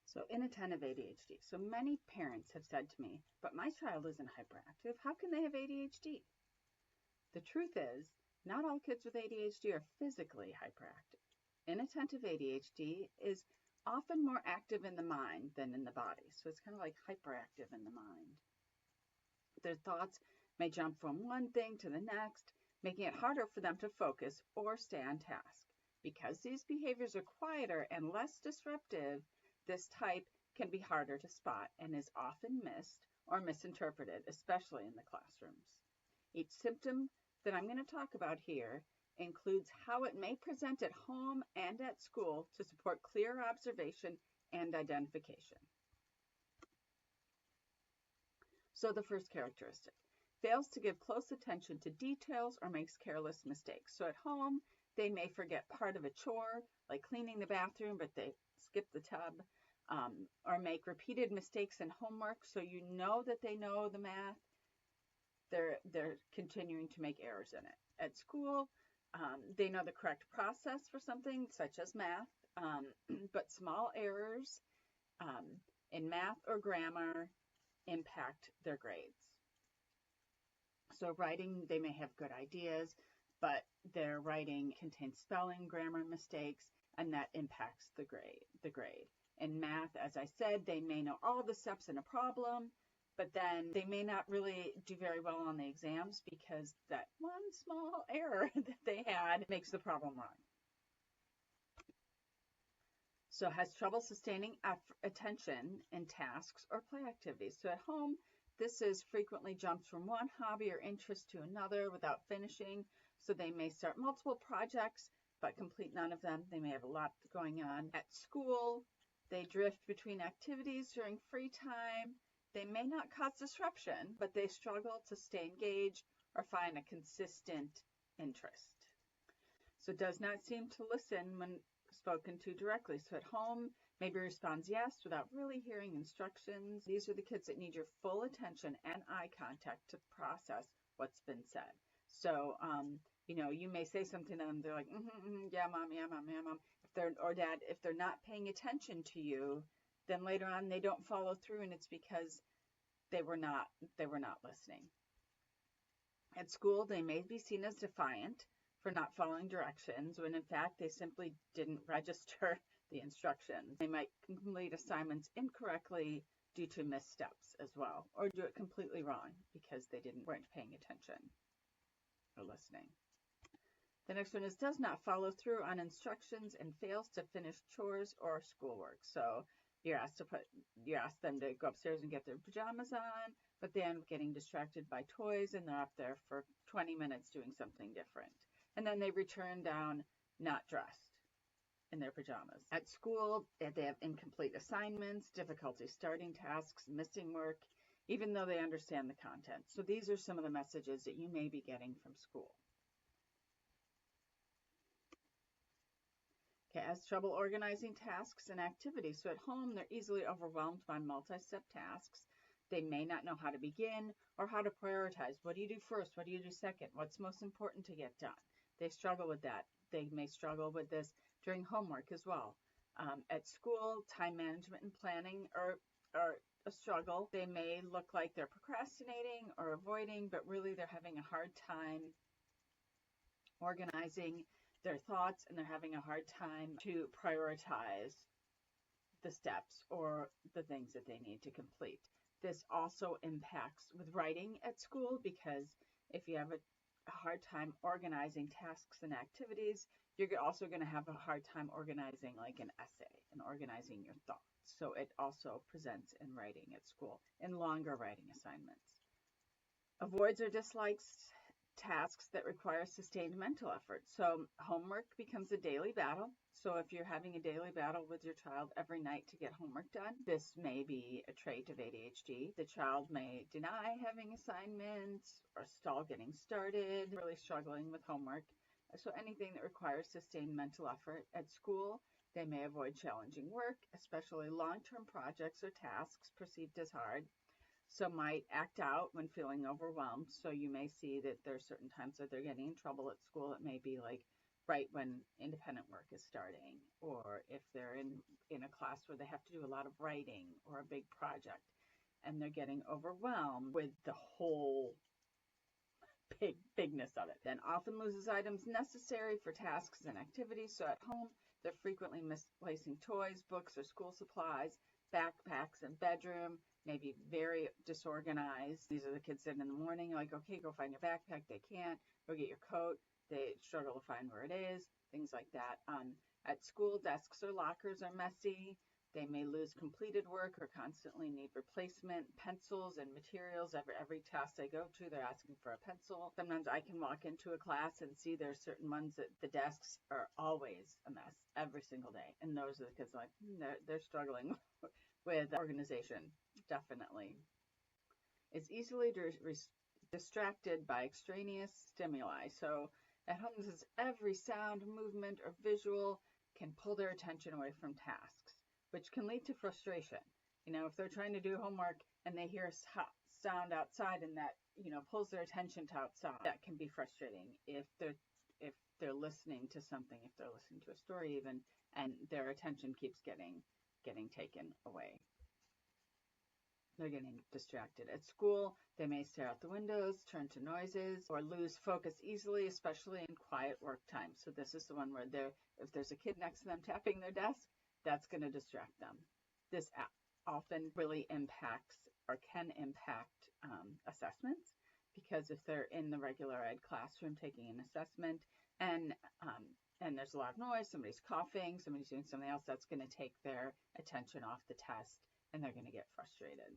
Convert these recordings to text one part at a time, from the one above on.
So inattentive ADHD. So many parents have said to me, but my child isn't hyperactive. How can they have ADHD? The truth is, not all kids with ADHD are physically hyperactive. Inattentive ADHD is often more active in the mind than in the body. So it's kind of like hyperactive in the mind. Their thoughts may jump from one thing to the next, making it harder for them to focus or stay on task. Because these behaviors are quieter and less disruptive, this type can be harder to spot and is often missed or misinterpreted, especially in the classrooms. Each symptom that I'm going to talk about here includes how it may present at home and at school to support clear observation and identification. So the first characteristic, fails to give close attention to details or makes careless mistakes. So at home, they may forget part of a chore, like cleaning the bathroom, but they skip the tub, or make repeated mistakes in homework. So you know that they know the math. They're continuing to make errors in it. At school, they know the correct process for something, such as math, but small errors in math or grammar impact their grades. So writing, they may have good ideas, but their writing contains spelling, grammar mistakes, and that impacts the grade. In math, as I said, they may know all the steps in a problem, but then they may not really do very well on the exams because that one small error that they had makes the problem wrong. So has trouble sustaining attention in tasks or play activities. So at home, this is frequently jumps from one hobby or interest to another without finishing. So they may start multiple projects, but complete none of them. They may have a lot going on. At school, they drift between activities during free time. They may not cause disruption, but they struggle to stay engaged or find a consistent interest. So does not seem to listen when spoken to directly. So at home, maybe responds yes without really hearing instructions. These are the kids that need your full attention and eye contact to process what's been said. So, you may say something to them, they're like, yeah, mom, yeah, mom, yeah, mom. Or dad, if they're not paying attention to you, then later on they don't follow through, and it's because they were not listening. At school, they may be seen as defiant for not following directions, when in fact they simply didn't register the instructions. They might complete assignments incorrectly due to missteps as well, or do it completely wrong because they weren't paying attention or listening. The next one is does not follow through on instructions and fails to finish chores or schoolwork. So you ask them to go upstairs and get their pajamas on, but they end up getting distracted by toys and they're up there for 20 minutes doing something different. And then they return down not dressed in their pajamas. At school, they have incomplete assignments, difficulty starting tasks, missing work, even though they understand the content. So these are some of the messages that you may be getting from school. Okay, has trouble organizing tasks and activities. So at home, they're easily overwhelmed by multi-step tasks. They may not know how to begin or how to prioritize. What do you do first? What do you do second? What's most important to get done? They struggle with that. They may struggle with this during homework as well. At school, time management and planning are a struggle. They may look like they're procrastinating or avoiding, but really they're having a hard time organizing their thoughts, and they're having a hard time to prioritize the steps or the things that they need to complete. This also impacts with writing at school, because if you have a hard time organizing tasks and activities, you're also going to have a hard time organizing like an essay and organizing your thoughts. So it also presents in writing at school, in longer writing assignments. Avoids or dislikes tasks that require sustained mental effort. So homework becomes a daily battle. So if you're having a daily battle with your child every night to get homework done, this may be a trait of ADHD. The child may deny having assignments or stall getting started, really struggling with homework. So anything that requires sustained mental effort. At school, they may avoid challenging work, especially long-term projects or tasks perceived as hard. So might act out when feeling overwhelmed. So you may see that there are certain times that they're getting in trouble at school. It may be like right when independent work is starting, or if they're in a class where they have to do a lot of writing or a big project and they're getting overwhelmed with the whole bigness of it. Then often loses items necessary for tasks and activities. So at home, they're frequently misplacing toys, books, or school supplies, backpacks in bedroom, maybe very disorganized. These are the kids that in the morning, like, okay, go find your backpack. They can't. Go get your coat. They struggle to find where it is, things like that. At school, desks or lockers are messy. They may lose completed work or constantly need replacement pencils and materials. Every task they go to, they're asking for a pencil. Sometimes I can walk into a class and see there's certain ones that the desks are always a mess every single day. And those are the kids like, they're struggling with organization, definitely. It's easily distracted by extraneous stimuli. So at home, this is every sound, movement, or visual can pull their attention away from tasks, which can lead to frustration. If they're trying to do homework and they hear a sound outside and that, pulls their attention to outside, that can be frustrating. If they're listening to something, if they're listening to a story even, and their attention keeps getting taken away. They're getting distracted. At school, they may stare out the windows, turn to noises, or lose focus easily, especially in quiet work time. So this is the one where if there's a kid next to them tapping their desk, that's going to distract them. This often really impacts or can impact assessments, because if they're in the regular ed classroom taking an assessment and there's a lot of noise, somebody's coughing, somebody's doing something else, that's going to take their attention off the test and they're going to get frustrated.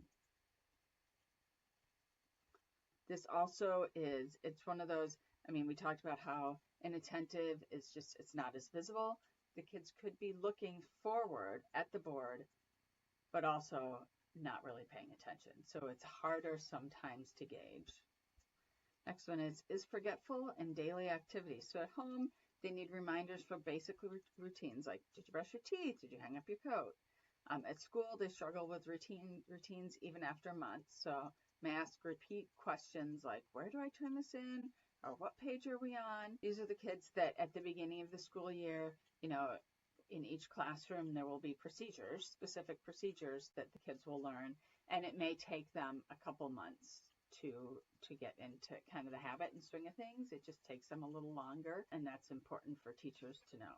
This also it's one of those, we talked about how inattentive is it's not as visible. The kids could be looking forward at the board, but also not really paying attention. So it's harder sometimes to gauge. Next one is forgetful in daily activities. So at home, they need reminders for basic routines like, did you brush your teeth? Did you hang up your coat? At school, they struggle with routines even after months. So may ask repeat questions like, where do I turn this in? Or what page are we on? These are the kids that at the beginning of the school year, in each classroom, there will be specific procedures that the kids will learn. And it may take them a couple months to get into kind of the habit and swing of things. It just takes them a little longer, and that's important for teachers to know.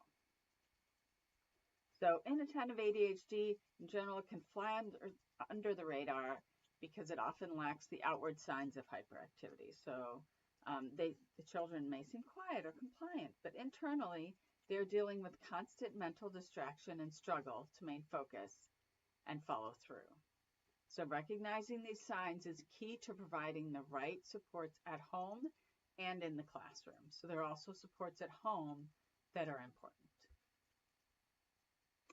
So inattentive ADHD in general can fly under the radar because it often lacks the outward signs of hyperactivity. So the children may seem quiet or compliant, but internally they're dealing with constant mental distraction and struggle to maintain focus and follow through. So recognizing these signs is key to providing the right supports at home and in the classroom. So there are also supports at home that are important.